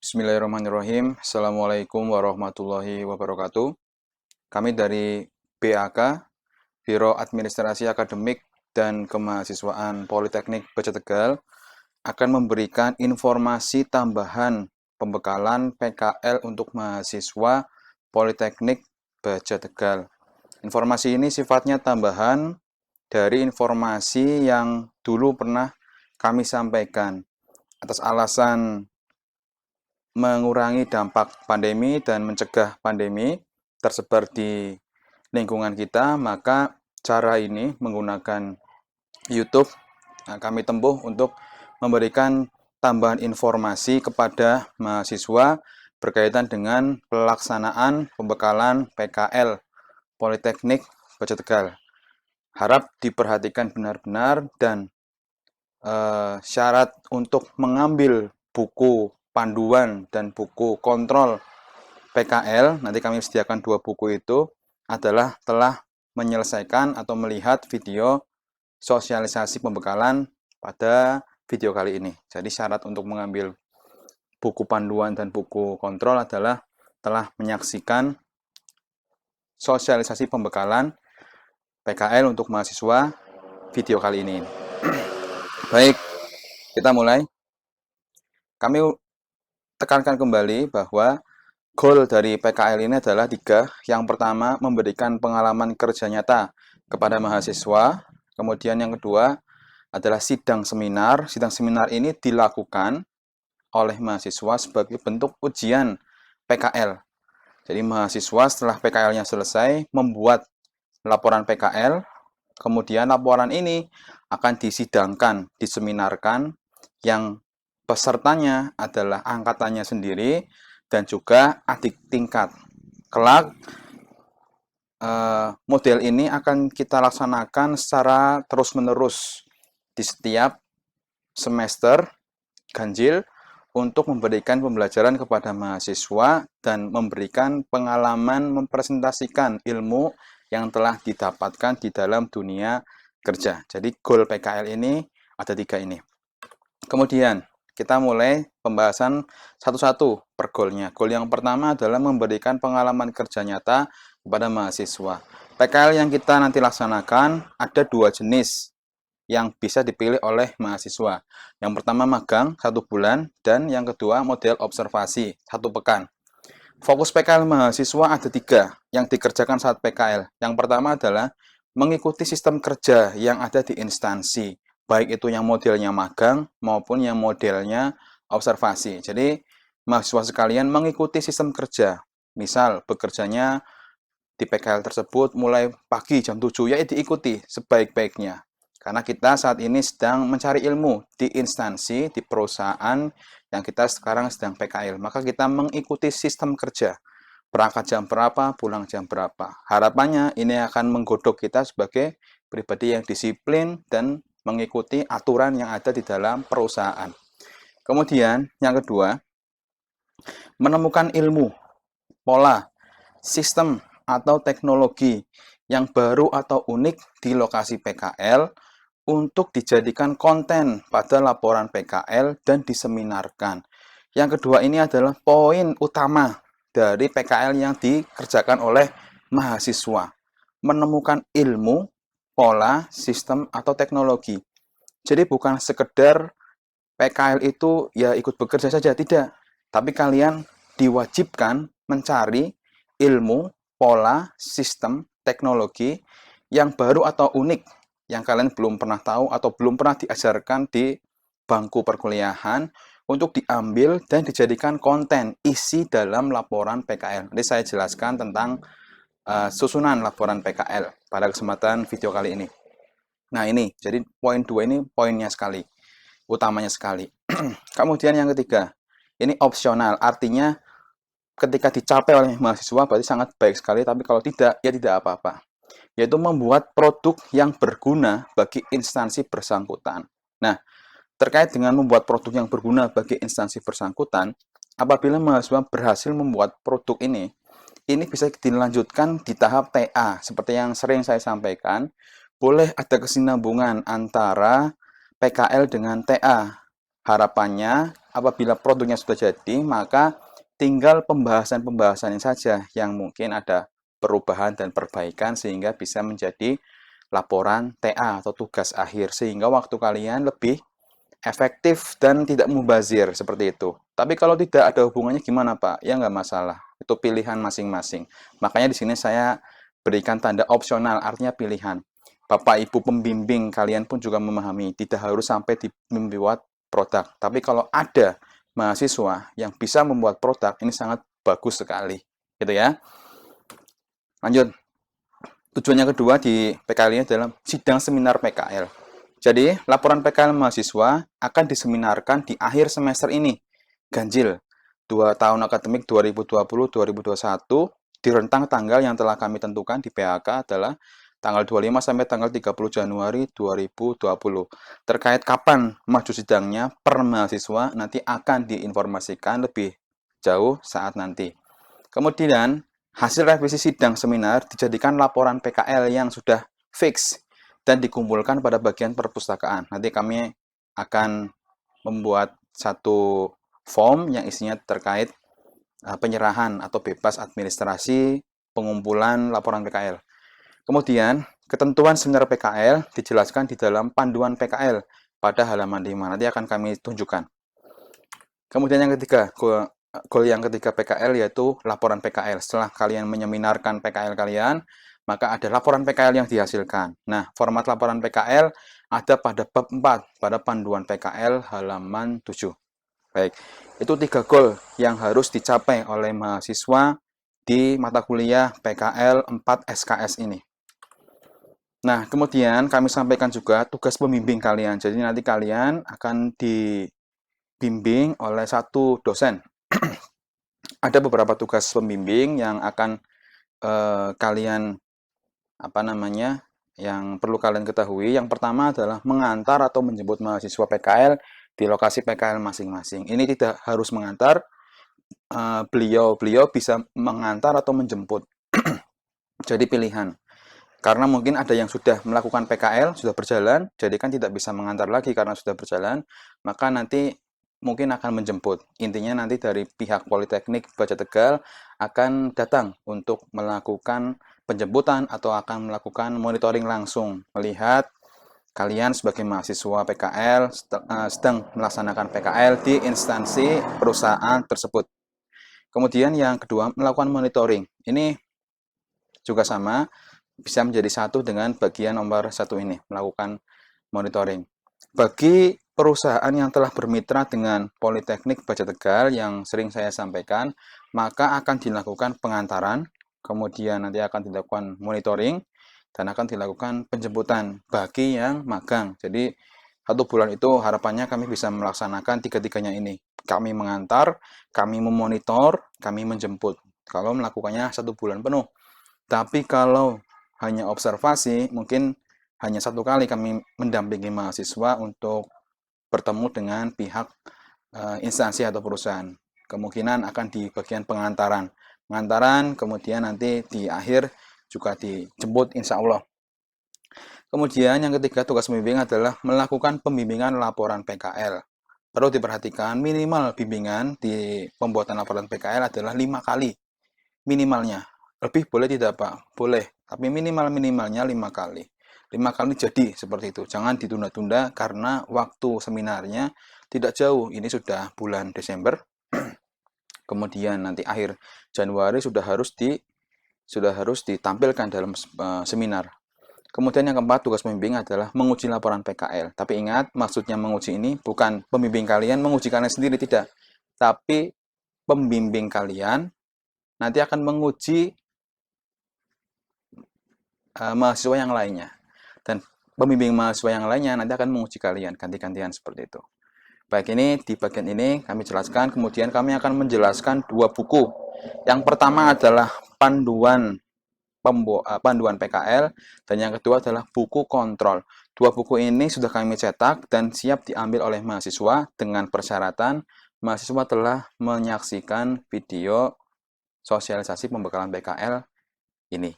Bismillahirrahmanirrahim. Assalamualaikum warahmatullahi wabarakatuh. Kami dari BAK, Biro Administrasi Akademik dan Kemahasiswaan Politeknik Baja Tegal, akan memberikan informasi tambahan pembekalan PKL untuk mahasiswa Politeknik Baja Tegal. Informasi ini sifatnya tambahan dari informasi yang dulu pernah kami sampaikan. Atas alasan mengurangi dampak pandemi dan mencegah pandemi tersebar di lingkungan kita, maka cara ini menggunakan YouTube kami tempuh untuk memberikan tambahan informasi kepada mahasiswa berkaitan dengan pelaksanaan pembekalan PKL Politeknik Baja Tegal. Harap diperhatikan benar-benar dan syarat untuk mengambil buku panduan dan buku kontrol PKL, nanti kami sediakan 2 buku itu, adalah telah menyelesaikan atau melihat video sosialisasi pembekalan pada video kali ini. Jadi syarat untuk mengambil buku panduan dan buku kontrol adalah telah menyaksikan sosialisasi pembekalan PKL untuk mahasiswa video kali ini. Baik, kita mulai. Kami tekankan kembali bahwa goal dari PKL ini adalah 3. Yang pertama, memberikan pengalaman kerja nyata kepada mahasiswa. Kemudian yang kedua adalah sidang seminar. Sidang seminar ini dilakukan oleh mahasiswa sebagai bentuk ujian PKL. Jadi mahasiswa setelah PKL-nya selesai membuat laporan PKL, kemudian laporan ini akan disidangkan, diseminarkan, yang pesertanya adalah angkatannya sendiri dan juga adik tingkat. Kelak model ini akan kita laksanakan secara terus-menerus di setiap semester ganjil untuk memberikan pembelajaran kepada mahasiswa dan memberikan pengalaman mempresentasikan ilmu yang telah didapatkan di dalam dunia kerja. Jadi goal PKL ini ada 3 ini. Kemudian kita mulai pembahasan satu-satu per goalnya. Goal yang pertama adalah memberikan pengalaman kerja nyata kepada mahasiswa. PKL yang kita nanti laksanakan ada 2 jenis yang bisa dipilih oleh mahasiswa. Yang pertama magang 1 bulan dan yang kedua model observasi 1 pekan. Fokus PKL mahasiswa ada 3 yang dikerjakan saat PKL. Yang pertama adalah mengikuti sistem kerja yang ada di instansi, baik itu yang modelnya magang maupun yang modelnya observasi. Jadi mahasiswa sekalian mengikuti sistem kerja. Misal bekerjanya di PKL tersebut mulai pagi jam 7, ya diikuti sebaik-baiknya. Karena kita saat ini sedang mencari ilmu di instansi, di perusahaan yang kita sekarang sedang PKL. Maka kita mengikuti sistem kerja. Berangkat jam berapa, pulang jam berapa. Harapannya ini akan menggodok kita sebagai pribadi yang disiplin dan mengikuti aturan yang ada di dalam perusahaan. Kemudian yang kedua, menemukan ilmu, pola, sistem atau teknologi yang baru atau unik di lokasi PKL untuk dijadikan konten pada laporan PKL dan diseminarkan. Yang kedua ini adalah poin utama dari PKL yang dikerjakan oleh mahasiswa. Menemukan ilmu, pola, sistem, atau teknologi. Jadi bukan sekedar PKL itu ya ikut bekerja saja, tidak. Tapi kalian diwajibkan mencari ilmu, pola, sistem, teknologi yang baru atau unik, yang kalian belum pernah tahu atau belum pernah diajarkan di bangku perkuliahan, untuk diambil dan dijadikan konten isi dalam laporan PKL. Nanti saya jelaskan tentang susunan laporan PKL pada kesempatan video kali ini. Nah ini, jadi poin 2 ini poinnya sekali, utamanya sekali. Kemudian yang ketiga, ini opsional, artinya ketika dicapai oleh mahasiswa berarti sangat baik sekali, tapi kalau tidak, ya tidak apa-apa. Yaitu membuat produk yang berguna bagi instansi bersangkutan. Nah, terkait dengan membuat produk yang berguna bagi instansi bersangkutan, apabila mahasiswa berhasil membuat produk ini bisa dilanjutkan di tahap TA. Seperti yang sering saya sampaikan, boleh ada kesinambungan antara PKL dengan TA. harapannya apabila produknya sudah jadi, maka tinggal pembahasan-pembahasannya saja yang mungkin ada perubahan dan perbaikan sehingga bisa menjadi laporan TA atau tugas akhir, sehingga waktu kalian lebih efektif dan tidak mubazir seperti itu. Tapi kalau tidak ada hubungannya gimana Pak? Ya nggak masalah. Itu pilihan masing-masing. Makanya di sini saya berikan tanda opsional, artinya pilihan. Bapak Ibu pembimbing kalian pun juga memahami, tidak harus sampai membuat produk. Tapi kalau ada mahasiswa yang bisa membuat produk, ini sangat bagus sekali. Gitu ya. Lanjut. Tujuannya kedua di PKL ini adalah sidang seminar PKL. Jadi, laporan PKL mahasiswa akan diseminarkan di akhir semester ini. Ganjil, 2 tahun akademik 2020-2021 di rentang tanggal yang telah kami tentukan di PHK adalah tanggal 25 sampai tanggal 30 Januari 2020. Terkait kapan maju sidangnya per mahasiswa nanti akan diinformasikan lebih jauh saat nanti. Kemudian, hasil revisi sidang seminar dijadikan laporan PKL yang sudah fix dan dikumpulkan pada bagian perpustakaan. Nanti kami akan membuat satu form yang isinya terkait penyerahan atau bebas administrasi pengumpulan laporan PKL. Kemudian, ketentuan seminar PKL dijelaskan di dalam panduan PKL pada halaman 5. Nanti akan kami tunjukkan. Kemudian yang ketiga, goal yang ketiga PKL yaitu laporan PKL. Setelah kalian menyeminarkan PKL kalian, maka ada laporan PKL yang dihasilkan. Nah, format laporan PKL ada pada bab 4, pada panduan PKL halaman 7. Baik, itu 3 goal yang harus dicapai oleh mahasiswa di mata kuliah PKL 4 SKS ini. Nah, kemudian kami sampaikan juga tugas pembimbing kalian. Jadi nanti kalian akan dibimbing oleh satu dosen. Ada beberapa tugas pembimbing yang akan kalian yang perlu kalian ketahui. Yang pertama adalah mengantar atau menjemput mahasiswa PKL di lokasi PKL masing-masing. Ini tidak harus mengantar, beliau bisa mengantar atau menjemput. Jadi pilihan. Karena mungkin ada yang sudah melakukan PKL, sudah berjalan, jadi kan tidak bisa mengantar lagi karena sudah berjalan, maka nanti mungkin akan menjemput. Intinya nanti dari pihak Politeknik Baja Tegal akan datang untuk melakukan penjemputan atau akan melakukan monitoring langsung, melihat kalian sebagai mahasiswa PKL sedang melaksanakan PKL di instansi perusahaan tersebut. Kemudian yang kedua, melakukan monitoring. Ini juga sama, bisa menjadi satu dengan bagian nomor 1 ini, melakukan monitoring. Bagi perusahaan yang telah bermitra dengan Politeknik Baja Tegal yang sering saya sampaikan, maka akan dilakukan pengantaran, kemudian nanti akan dilakukan monitoring, dan akan dilakukan penjemputan bagi yang magang. Jadi 1 bulan itu harapannya kami bisa melaksanakan tiga-tiganya ini. Kami mengantar, kami memonitor, kami menjemput. Kalau melakukannya 1 bulan penuh. Tapi kalau hanya observasi, mungkin hanya 1 kali kami mendampingi mahasiswa untuk bertemu dengan pihak instansi atau perusahaan. Kemungkinan akan di bagian pengantaran. Kemudian nanti di akhir juga dijemput insya Allah. Kemudian yang ketiga, tugas pembimbing adalah melakukan pembimbingan laporan PKL. Perlu diperhatikan, minimal bimbingan di pembuatan laporan PKL adalah 5 kali. Minimalnya. Lebih boleh tidak Pak? Boleh, tapi minimalnya 5 kali. 5 kali jadi seperti itu. Jangan ditunda-tunda karena waktu seminarnya tidak jauh. Ini sudah bulan Desember. Kemudian nanti akhir Januari sudah harus ditampilkan dalam seminar. Kemudian yang keempat, tugas pembimbing adalah menguji laporan PKL. Tapi ingat, maksudnya menguji ini bukan pembimbing kalian menguji kalian sendiri, tidak. Tapi pembimbing kalian nanti akan menguji mahasiswa yang lainnya. Dan pembimbing mahasiswa yang lainnya nanti akan menguji kalian, ganti-gantian seperti itu. Baik, ini di bagian ini kami jelaskan, kemudian kami akan menjelaskan 2 buku. Yang pertama adalah panduan PKL, dan yang kedua adalah buku kontrol. 2 buku ini sudah kami cetak dan siap diambil oleh mahasiswa dengan persyaratan mahasiswa telah menyaksikan video sosialisasi pembekalan PKL ini.